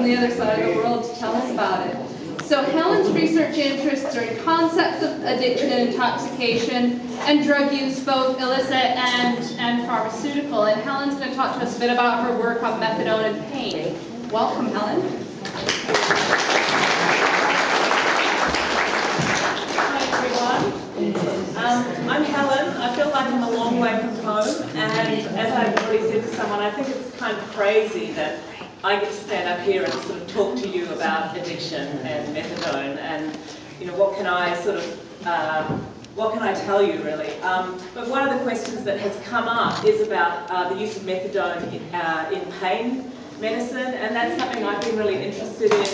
from the other side of the world to tell us about it. So Helen's research interests are in concepts of addiction and intoxication and drug use, both illicit and pharmaceutical. And Helen's going to talk to us a bit about her work on methadone and pain. Welcome, Helen. Hi, everyone. I'm Helen. I feel like I'm a long way from home, and as I've already said to someone, I think it's kind of crazy that I get to stand up here and sort of talk to you about addiction and methadone, and what can I what can I tell you really? But one of the questions that has come up is about the use of methadone in pain medicine, and that's something I've been really interested in.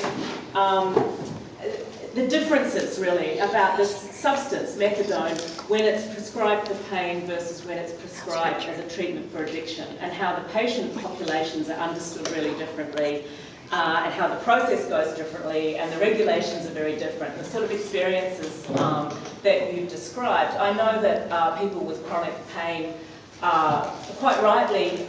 The differences really about this substance, methadone, when it's prescribed for pain versus when it's prescribed as a treatment for addiction, and how the patient populations are understood really differently, and how the process goes differently, and the regulations are very different. The sort of experiences that you've described, I know that people with chronic pain quite rightly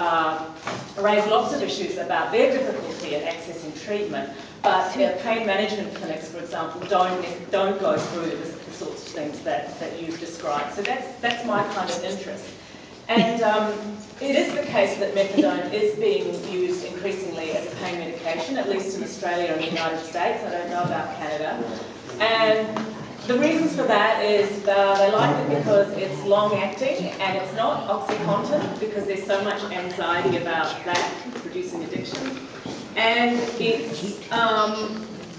raise lots of issues about their difficulty in accessing treatment, but pain management clinics, for example, don't go through the sorts of things that you've described. So that's my kind of interest. And it is the case that methadone is being used increasingly as a pain medication, at least in Australia and the United States. I don't know about Canada. And the reasons for that is they like it because it's long-acting and it's not OxyContin, because there's so much anxiety about that producing addiction. And it's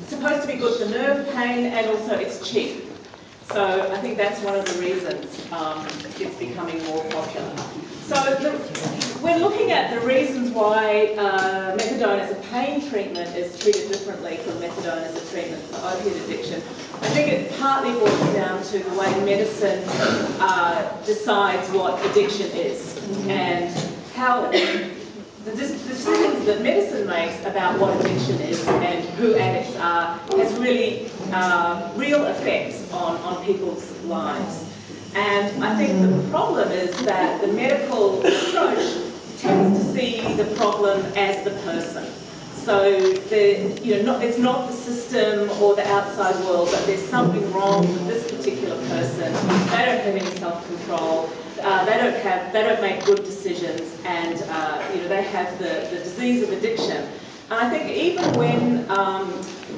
supposed to be good for nerve pain, and also it's cheap. So I think that's one of the reasons it's becoming more popular. So we're looking at the reasons why methadone as a pain treatment is treated differently from methadone as a treatment for opiate addiction. I think it partly boils down to the way medicine decides what addiction is, and how the decisions that medicine makes about what addiction is and who addicts are has really real effects on people's lives. And I think the problem is that the medical approach tends to see the problem as the person. So it's not the system or the outside world, but there's something wrong with this particular person. They don't have any self-control. They don't make good decisions, and they have the disease of addiction. And I think even when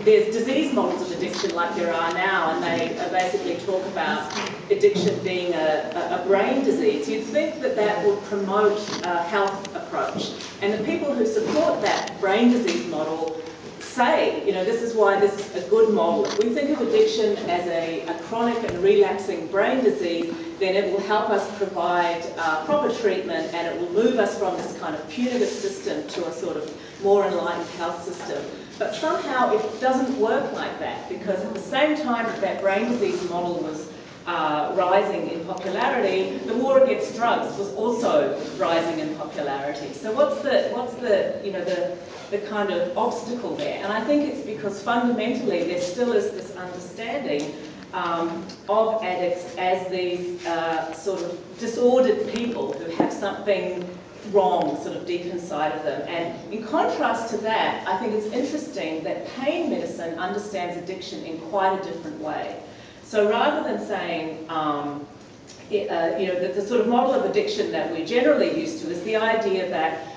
there's disease models of addiction like there are now, and they basically talk about addiction being a brain disease, you'd think that that would promote a health approach. And the people who support that brain disease model say, this is why this is a good model. If we think of addiction as a chronic and relapsing brain disease, then it will help us provide proper treatment, and it will move us from this kind of punitive system to a sort of more enlightened health system. But somehow it doesn't work like that, because at the same time that brain disease model was rising in popularity, the war against drugs was also rising in popularity. So what's the kind of obstacle there? And I think it's because fundamentally there still is this understanding of addicts as these sort of disordered people who have something wrong sort of deep inside of them. And in contrast to that, I think it's interesting that pain medicine understands addiction in quite a different way. So rather than saying, the sort of model of addiction that we're generally used to is the idea that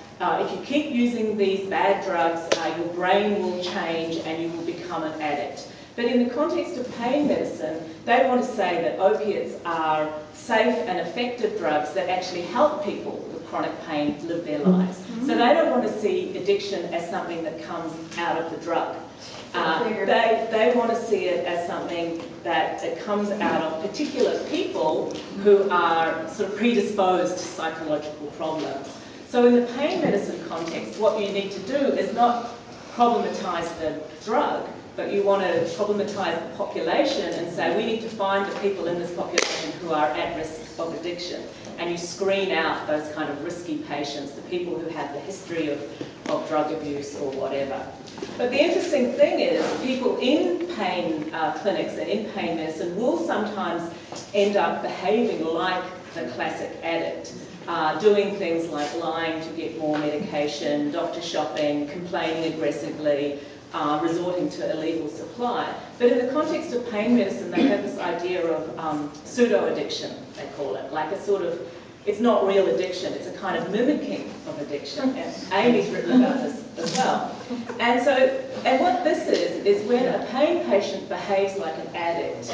if you keep using these bad drugs, your brain will change and you will become an addict. But in the context of pain medicine, they want to say that opiates are safe and effective drugs that actually help people with chronic pain live their lives. So they don't want to see addiction as something that comes out of the drug. They want to see it as something that comes out of particular people who are sort of predisposed to psychological problems. So in the pain medicine context, what you need to do is not problematize the drug, but you want to problematize the population and say we need to find the people in this population who are at risk of addiction. And you screen out those kind of risky patients, the people who have the history of drug abuse or whatever. But the interesting thing is people in pain clinics and in pain medicine will sometimes end up behaving like the classic addict, doing things like lying to get more medication, doctor shopping, complaining aggressively, resorting to illegal supply. But in the context of pain medicine, they have this idea of pseudo-addiction, they call it, like a sort of, it's not real addiction, it's a kind of mimicking of addiction. And Amy's written about this as well. And what this is when a pain patient behaves like an addict,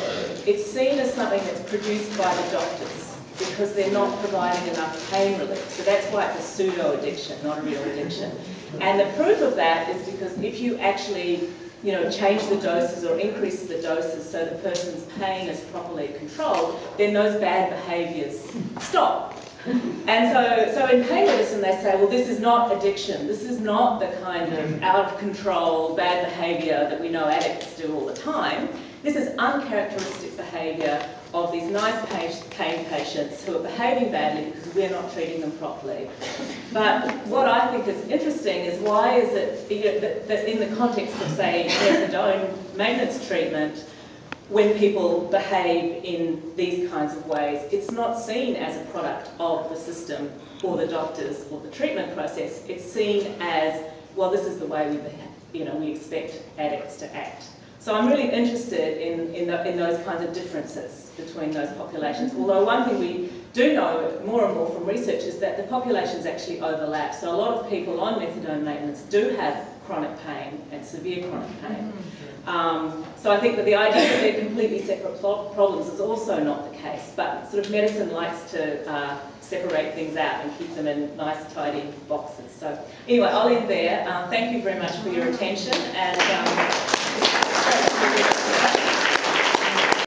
it's seen as something that's produced by the doctors because they're not providing enough pain relief. So that's why it's a pseudo-addiction, not a real addiction. And the proof of that is because if you actually, change the doses or increase the doses so the person's pain is properly controlled, then those bad behaviours stop. And so in pain medicine they say, well, this is not addiction. This is not the kind of out of control, bad behaviour that we know addicts do all the time. This is uncharacteristic behaviour of these nice pain patients who are behaving badly because we're not treating them properly. But what I think is interesting is why is it that in the context of, say, methadone maintenance treatment, when people behave in these kinds of ways, it's not seen as a product of the system or the doctors or the treatment process. It's seen as, well, this is the way we expect addicts to act. So I'm really interested in those kinds of differences between those populations. Although one thing we do know more and more from research is that the populations actually overlap. So a lot of people on methadone maintenance do have chronic pain and severe chronic pain. So I think that the idea that they're completely separate problems is also not the case, but sort of medicine likes to separate things out and keep them in nice, tidy boxes. So anyway, I'll end there. Thank you very much for your attention. And